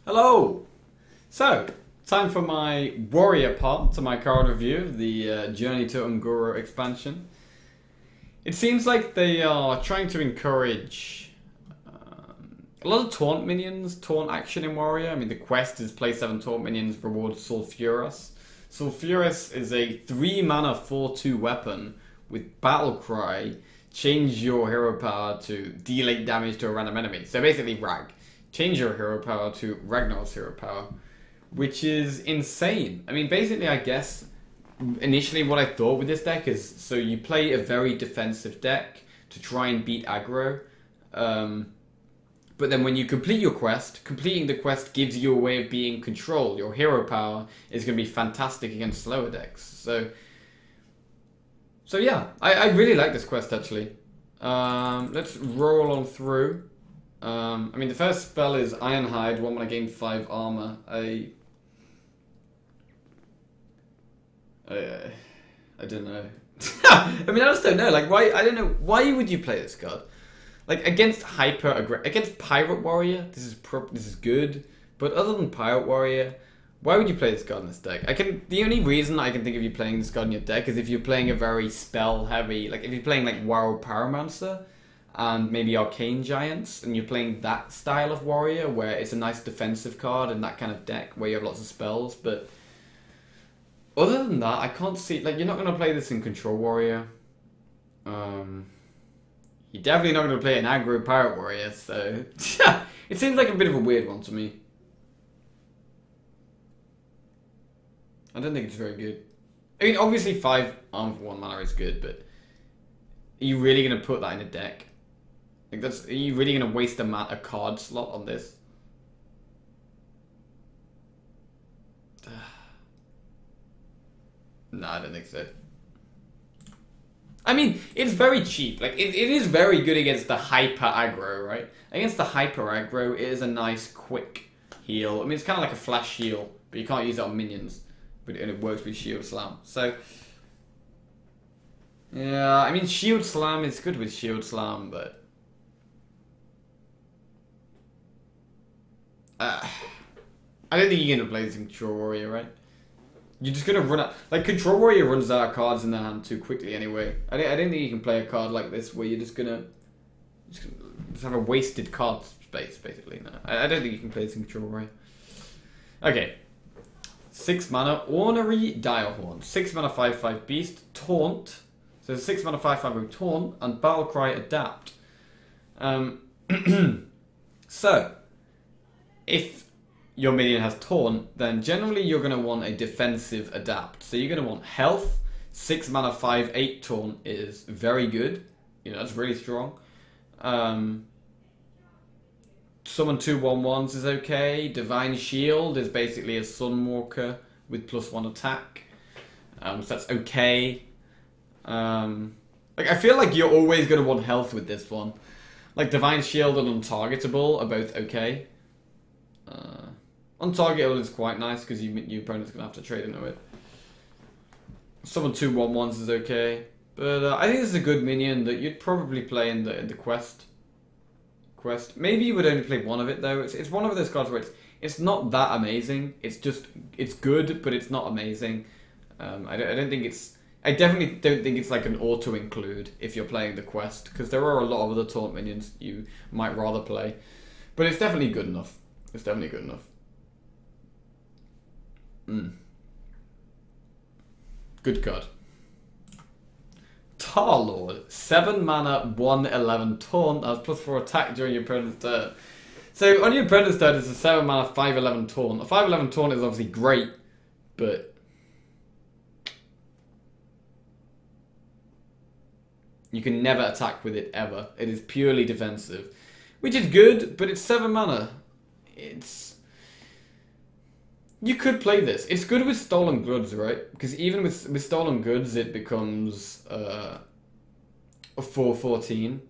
Hello! So, time for my warrior part to my card review of the Journey to Ungoro expansion. It seems like they are trying to encourage a lot of taunt minions, taunt action in warrior. I mean, the quest is play 7 taunt minions, reward Sulfuras. Sulfuras is a 3 mana 4/2 weapon with Battle Cry. Change your hero power to deal 8 damage to a random enemy. So basically Rag. Change your hero power to Ragnar's hero power, which is insane. I mean, basically, I guess, initially what I thought with this deck is, so you play a very defensive deck to try and beat aggro, but then when you complete your quest, completing the quest gives you a way of being in control. Your hero power is going to be fantastic against slower decks. So yeah, I really like this quest, actually. Let's roll on through. I mean, the first spell is Ironhide, 1 mana gain 5 armor. I don't know. I mean, I just don't know. Like, why? I don't know. Why would you play this card? Like, against against Pirate Warrior, this is good. But other than Pirate Warrior, why would you play this card in this deck? The only reason I can think of you playing this card in your deck is if you're playing a very spell heavy, like if you're playing like Warrow Pyromancer and maybe Arcane Giants, and you're playing that style of warrior where it's a nice defensive card and that kind of deck where you have lots of spells. But other than that, I can't see, like, you're not going to play this in Control Warrior. You're definitely not going to play an aggro Pirate Warrior, so it seems like a bit of a weird one to me. I don't think it's very good. I mean, obviously 5 armor for 1 mana is good, but are you really going to put that in a deck? Like, are you really going to waste a card slot on this? No, I don't think so. I mean, it's very cheap. Like, it is very good against the hyper aggro, right? Against the hyper aggro, it is a nice, quick heal. I mean, it's kind of like a flash heal, but you can't use it on minions. And it works with Shield Slam. So, yeah, I mean, Shield Slam is good with Shield Slam, but I don't think you're going to play this in Control Warrior, right? You're just going to run out. Like, Control Warrior runs out of cards in their hand too quickly anyway. I don't think you can play a card like this where you're just going to have a wasted card space, basically. No, I don't think you can play this in Control Warrior. Okay. 6 mana, Ornery Direhorn. 6 mana, 5/5 beast, Taunt. So 6 mana, 5/5 with Taunt, and Battle Cry Adapt. So, if your minion has Taunt, then generally you're going to want a defensive Adapt. So you're going to want Health. 6 mana, 5/8 Taunt is very good. You know, that's really strong. Summon 2 1/1s is okay. Divine Shield is basically a Sunwalker with +1 attack. So that's okay. Like, I feel like you're always going to want health with this one. Like, Divine Shield and Untargetable are both okay. Untargetable is quite nice because your opponent's going to have to trade into it. Summon 2 1/1s is okay. But I think this is a good minion that you'd probably play in the quest. Maybe you would only play one of it though. It's one of those cards where it's not that amazing. It's good, but it's not amazing. I definitely don't think it's like an auto include if you're playing the quest, because there are a lot of other taunt minions you might rather play. But it's definitely good enough. It's definitely good enough. Good card. Tarlord, 7 mana, 1/11 Taunt, has +4 attack during your opponent's turn. So on your opponent's turn, it's a 7 mana, 5/11 Taunt. A 5/11 Taunt is obviously great, but you can never attack with it ever. It is purely defensive, which is good, but it's 7 mana. You could play this. It's good with Stolen Goods, right? Because even with Stolen Goods, it becomes a 4/14.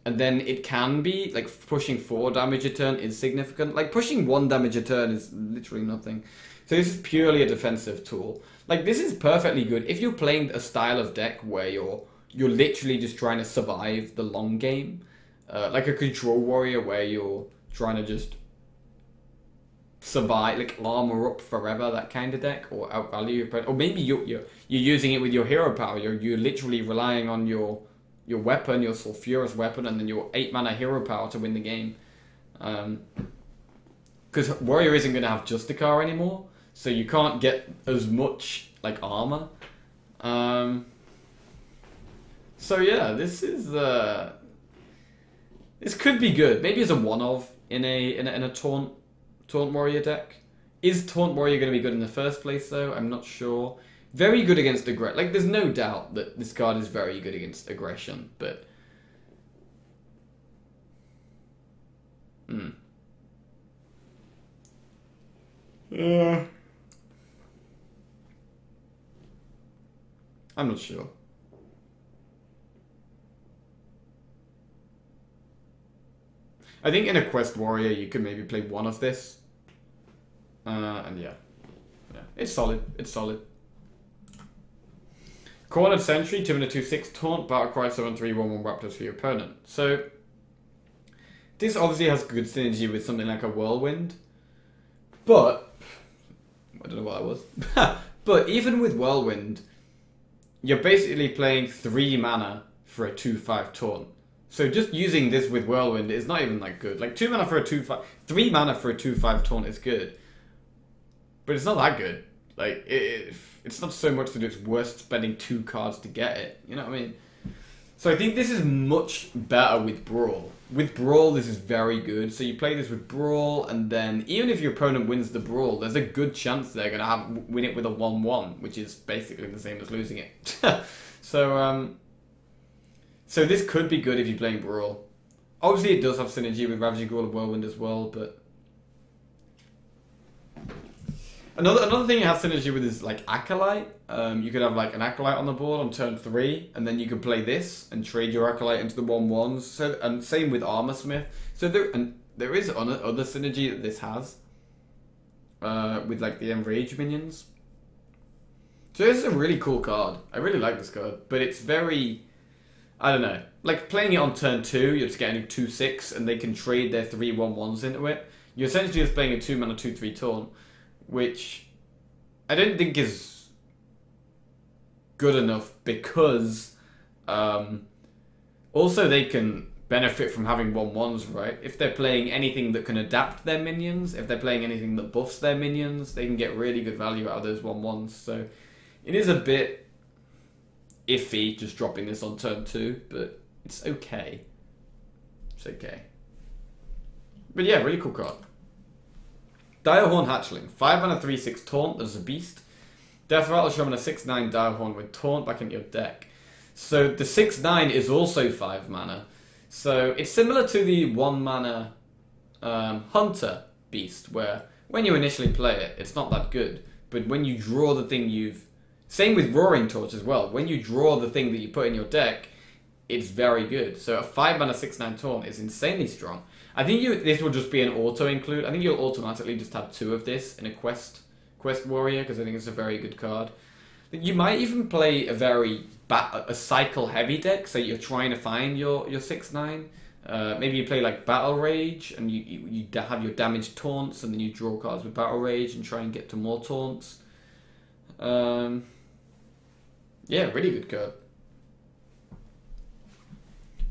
And then it can be, like, pushing 4 damage a turn is significant. Like, pushing 1 damage a turn is literally nothing. So this is purely a defensive tool. Like, this is perfectly good if you're playing a style of deck where you're literally just trying to survive the long game. Like a Control Warrior where you're trying to just survive, like armor up forever, that kind of deck, or outvalue your opponent. Or maybe you're using it with your hero power. You're literally relying on your weapon, your Sulfurous weapon, and then your 8 mana hero power to win the game. Because Warrior isn't going to have Justicar anymore, so you can't get as much like armor. So yeah, this could be good. Maybe as a one-of in a taunt warrior deck. Is taunt warrior going to be good in the first place though? I'm not sure. Very good against aggression. Like, there's no doubt that this card is very good against aggression, but I'm not sure. I think in a Quest Warrior you could maybe play one of this. And yeah, it's solid. It's solid. Cornered Sentry, 2 and a 2/6 taunt, Battlecry 7/3/1/1 Raptors for your opponent. So this obviously has good synergy with something like a Whirlwind, but I don't know what that was. But even with Whirlwind, you're basically playing 3 mana for a 2/5 taunt. So just using this with Whirlwind is not even that good. Like 2 mana for a 2/5, 3 mana for a 2/5 taunt is good, but it's not that good. Like it's not so much that it's worth spending 2 cards to get it. You know what I mean? So I think this is much better with Brawl. With Brawl, this is very good. So you play this with Brawl, and then even if your opponent wins the Brawl, there's a good chance they're gonna win it with a 1/1, which is basically the same as losing it. So this could be good if you're playing Brawl. Obviously, it does have synergy with Ravaging Ghoul and Whirlwind as well, but another thing it has synergy with is like Acolyte. You could have like an Acolyte on the board on turn 3, and then you could play this and trade your Acolyte into the 1/1s. So, and same with Armor Smith. So there is other synergy that this has with like the Enrage minions. So this is a really cool card. I really like this card, but it's very, I don't know. Like playing it on turn 2, you're just getting a 2/6, and they can trade their 3/1/1s into it. You're essentially just playing a 2 mana 2/3 taunt, which I don't think is good enough because also they can benefit from having 1/1s, right? If they're playing anything that can adapt their minions, if they're playing anything that buffs their minions, they can get really good value out of those 1/1s. So it is a bit iffy just dropping this on turn 2, but it's okay. It's okay. But yeah, really cool card. Direhorn Hatchling, 5 mana 3/6 taunt, there's a beast. Death Rattle summon a 6/9 Direhorn with taunt back into your deck. So the 6/9 is also 5 mana. So it's similar to the 1 mana Hunter beast, where when you initially play it, it's not that good. But when you draw the thing same with Roaring Torch as well. When you draw the thing that you put in your deck, it's very good. So a 5 mana 6/9 taunt is insanely strong. I think this will just be an auto include. I think you'll automatically just have 2 of this in a Quest Warrior, because I think it's a very good card. You might even play a cycle heavy deck, so you're trying to find your 6/9. Maybe you play like Battle Rage, and you have your damaged taunts, and then you draw cards with Battle Rage and try and get to more taunts. Yeah, really good card.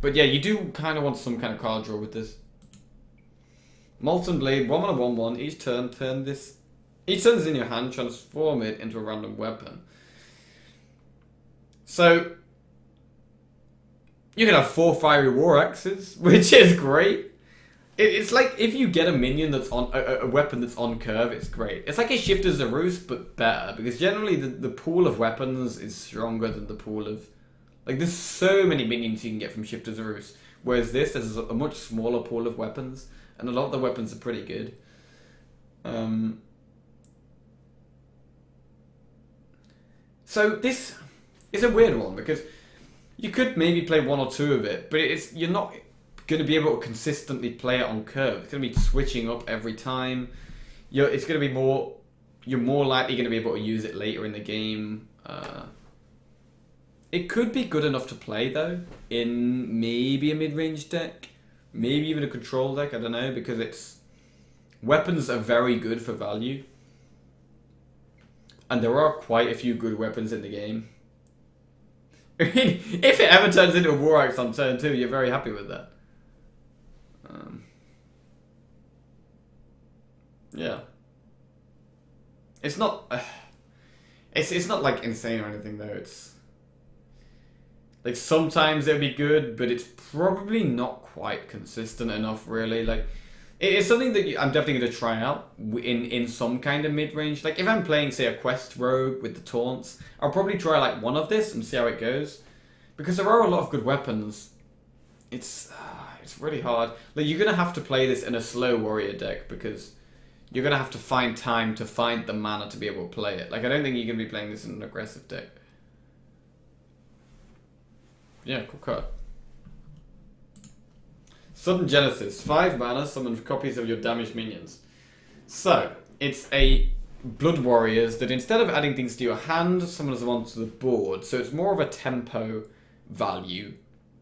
But yeah, you do kind of want some kind of card draw with this. Molten Blade, 1 mana 1/1. Each turn this in your hand, transform it into a random weapon. So you can have 4 Fiery War Axes, which is great. It's like if you get a minion that's on a weapon that's on curve, it's great. It's like a Shifter's Zarus, but better, because generally the pool of weapons is stronger than the pool of, like, there's so many minions you can get from Shifter's Zarus, whereas this is a much smaller pool of weapons, and a lot of the weapons are pretty good. So this is a weird one, because you could maybe play 1 or 2 of it, but you're not going to be able to consistently play it on curve. It's going to be switching up every time. It's going to be you're more likely going to be able to use it later in the game. It could be good enough to play though in maybe a mid-range deck, maybe even a control deck. I don't know, because weapons are very good for value. And there are quite a few good weapons in the game. I mean, if it ever turns into a War Axe on turn 2, you're very happy with that. Yeah. It's not... It's not like insane or anything though. It's... Like sometimes it'll be good, but it's probably not quite consistent enough really. Like... It's something that I'm definitely going to try out in some kind of mid-range. Like, if I'm playing, say, a Quest Rogue with the Taunts, I'll probably try, like, one of this and see how it goes. Because there are a lot of good weapons. It's really hard. Like, you're going to have to play this in a slow warrior deck because you're going to have to find time to find the mana to be able to play it. Like, I don't think you're going to be playing this in an aggressive deck. Yeah, cool card. Sudden Genesis. 5 mana, summon copies of your damaged minions. So, it's a Blood Warriors that instead of adding things to your hand, summons them onto the board. So it's more of a tempo value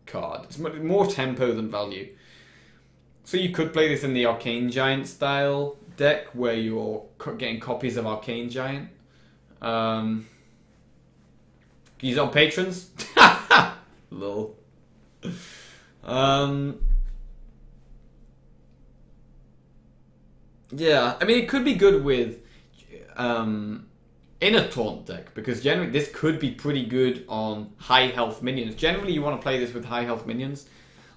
card. It's more tempo than value. So you could play this in the Arcane Giant style deck, where you're getting copies of Arcane Giant. Use it on patrons? Lol. Yeah, I mean, it could be good with in a taunt deck, because generally this could be pretty good on high health minions. Generally, you want to play this with high health minions.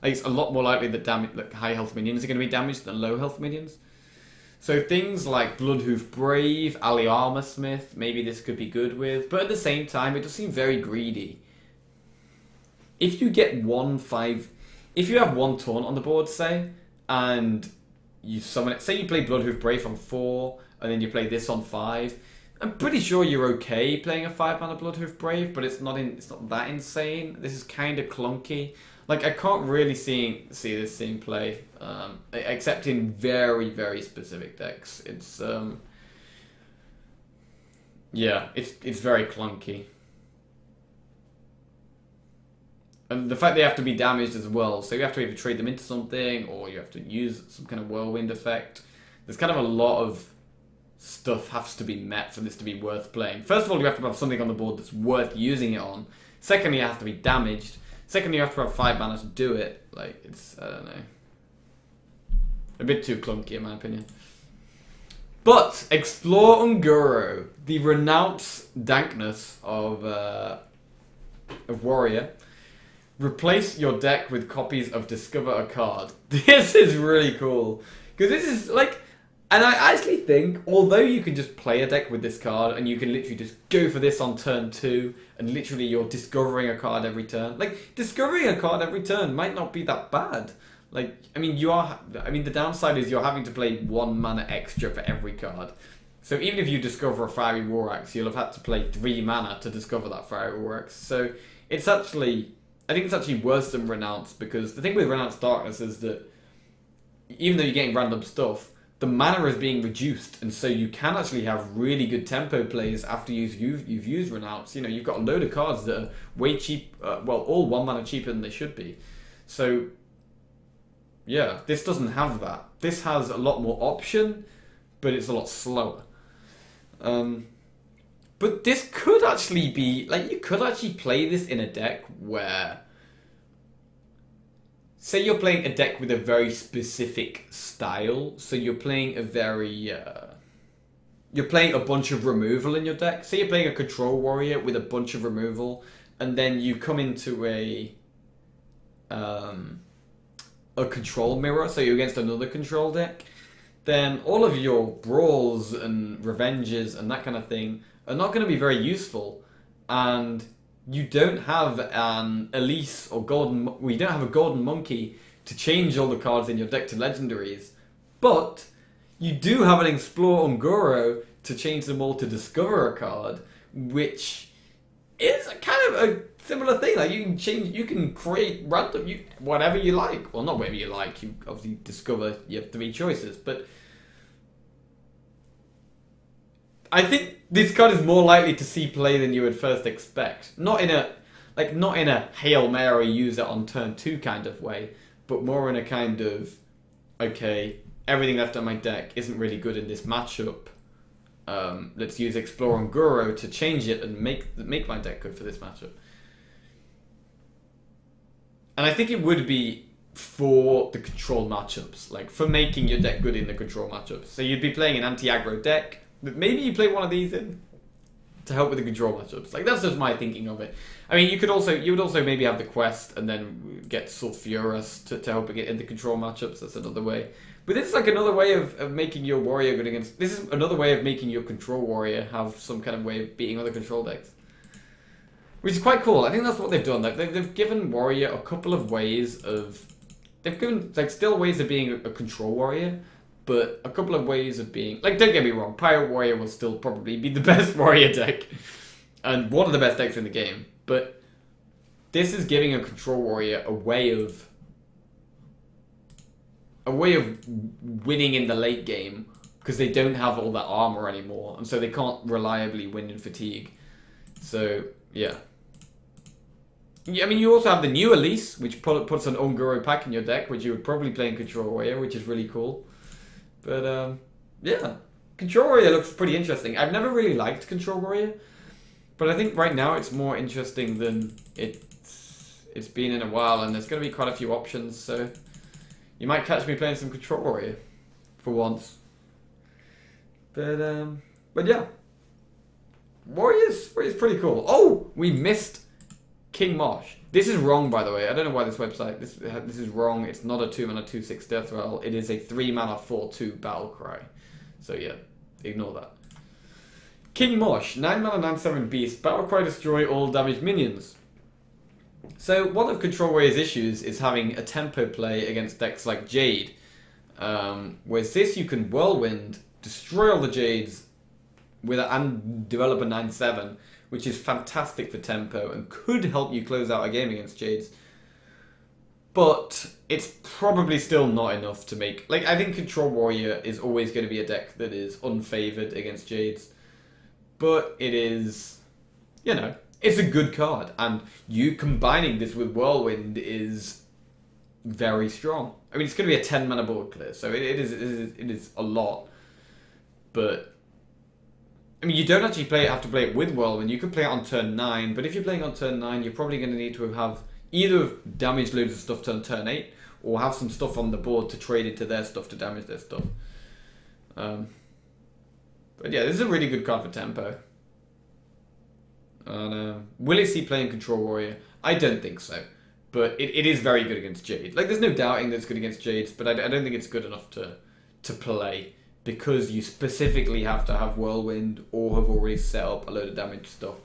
Like, it's a lot more likely that high health minions are going to be damaged than low health minions. So things like Bloodhoof Brave, Ali Armor Smith, maybe this could be good with. But at the same time, it does seem very greedy. If you get if you have one taunt on the board, say, and you summon it. Say you play Bloodhoof Brave on 4, and then you play this on 5. I'm pretty sure you're okay playing a 5-mana Bloodhoof Brave, but it's not that insane. This is kind of clunky. Like, I can't really see this seeing play, except in very, very specific decks. It's yeah, it's very clunky. And the fact they have to be damaged as well, so you have to either trade them into something, or you have to use some kind of whirlwind effect. There's kind of a lot of stuff has to be met for this to be worth playing. First of all, you have to have something on the board that's worth using it on. Secondly, you have to be damaged. Secondly, you have to have 5 mana to do it. Like, it's, I don't know, a bit too clunky in my opinion. But, explore Ungoro, the renounce dankness of Warrior. Replace your deck with copies of Discover a Card. This is really cool. Because this is like... And I actually think, although you can just play a deck with this card, and you can literally just go for this on turn 2, and literally you're discovering a card every turn. Like, discovering a card every turn might not be that bad. Like, I mean, the downside is you're having to play 1 mana extra for every card. So even if you discover a Fiery War Axe, you'll have had to play 3 mana to discover that Fiery War Axe. So it's actually... I think it's actually worse than Renounce, because the thing with Renounce Darkness is that even though you're getting random stuff, the mana is being reduced, and so you can actually have really good tempo plays after you've used Renounce. You know, you've got a load of cards that are way cheap, well, all 1 mana cheaper than they should be. So, yeah, this doesn't have that. This has a lot more option, but it's a lot slower. But this could actually be, like, you could actually play this in a deck where, say you're playing a deck with a very specific style, so you're playing a very, you're playing a bunch of removal in your deck. Say you're playing a Control Warrior with a bunch of removal, and then you come into a Control Mirror, so you're against another Control deck, then all of your Brawls and Revenges and that kind of thing are not going to be very useful, and you don't have an Elise or you don't have a Golden Monkey to change all the cards in your deck to legendaries, but you do have an Explore Ungoro to change them all to discover a card, which is kind of a similar thing. Like, you can create random, whatever you like. Well, not whatever you like, you obviously discover, you have 3 choices, but I think this card is more likely to see play than you would first expect. Not in a Hail Mary use it on turn 2 kind of way, but more in a kind of, okay, everything left on my deck isn't really good in this matchup. Let's use Explore and Guru to change it and make my deck good for this matchup. And I think it would be for the control matchups, like for making your deck good in the control matchups. So you'd be playing an anti-aggro deck, but maybe you play one of these in to help with the control matchups. Like, that's just my thinking of it. I mean, you would also maybe have the quest and then get Sulfurous to help get in the control matchups. That's another way. But this is like another way of making your warrior good against... This is another way of making your control warrior have some kind of way of beating other control decks. Which is quite cool. I think that's what they've done. Like, they've given warrior a couple of ways of... They've given, like, still ways of being a control warrior, but a couple of ways of being... Like, don't get me wrong, Pirate Warrior will still probably be the best warrior deck. And one of the best decks in the game. But this is giving a control warrior a way of winning in the late game, because they don't have all that armor anymore, and so they can't reliably win in fatigue. So, yeah. I mean, you also have the new Elise, which puts an Unguro pack in your deck, which you would probably play in Control Warrior, which is really cool. But, yeah. Control Warrior looks pretty interesting. I've never really liked Control Warrior, but I think right now it's more interesting than it's been in a while, and there's going to be quite a few options, so you might catch me playing some Control Warrior for once. But yeah. Warrior's pretty cool. Oh, we missed King Mosh. This is wrong, by the way. I don't know why this website... This is wrong. It's not a 2-mana 2/6 Death Rattle. It is a 3-mana 4/2 Battle Cry. So yeah, ignore that. King Mosh, 9-mana 9/7 Beast. Battle Cry, destroy all damaged minions. So one of Control Warrior's issues is having a tempo play against decks like Jade. Whereas this, you can Whirlwind, destroy all the Jades, and develop a 9/7, which is fantastic for tempo and could help you close out a game against Jades. But it's probably still not enough to make... Like, I think Control Warrior is always going to be a deck that is unfavored against Jades. But it is, you know, it's a good card. And you combining this with Whirlwind is very strong. I mean, it's going to be a 10-mana board clear, so it is a lot. But I mean, you don't actually have to play it with Whirlwind. You could play it on turn 9, but if you're playing on turn 9, you're probably going to need to have either damage loads of stuff on turn 8, or have some stuff on the board to trade into their stuff to damage their stuff. But yeah, this is a really good card for tempo. And will it see playing Control Warrior? I don't think so. But it is very good against Jade. Like, there's no doubting that it's good against Jades, but I don't think it's good enough to play, because you specifically have to have Whirlwind or have already set up a load of damage stuff.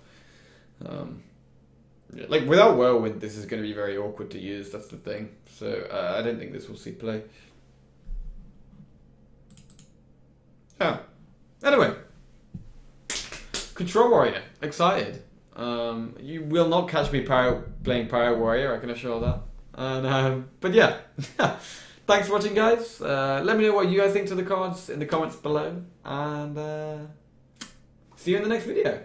Like, without Whirlwind, this is going to be very awkward to use, that's the thing. So, I don't think this will see play. Oh. Anyway. Control Warrior. Excited. You will not catch me playing Pirate Warrior, I can assure that. And, but yeah. Thanks for watching, guys. Let me know what you guys think to the cards in the comments below. And see you in the next video.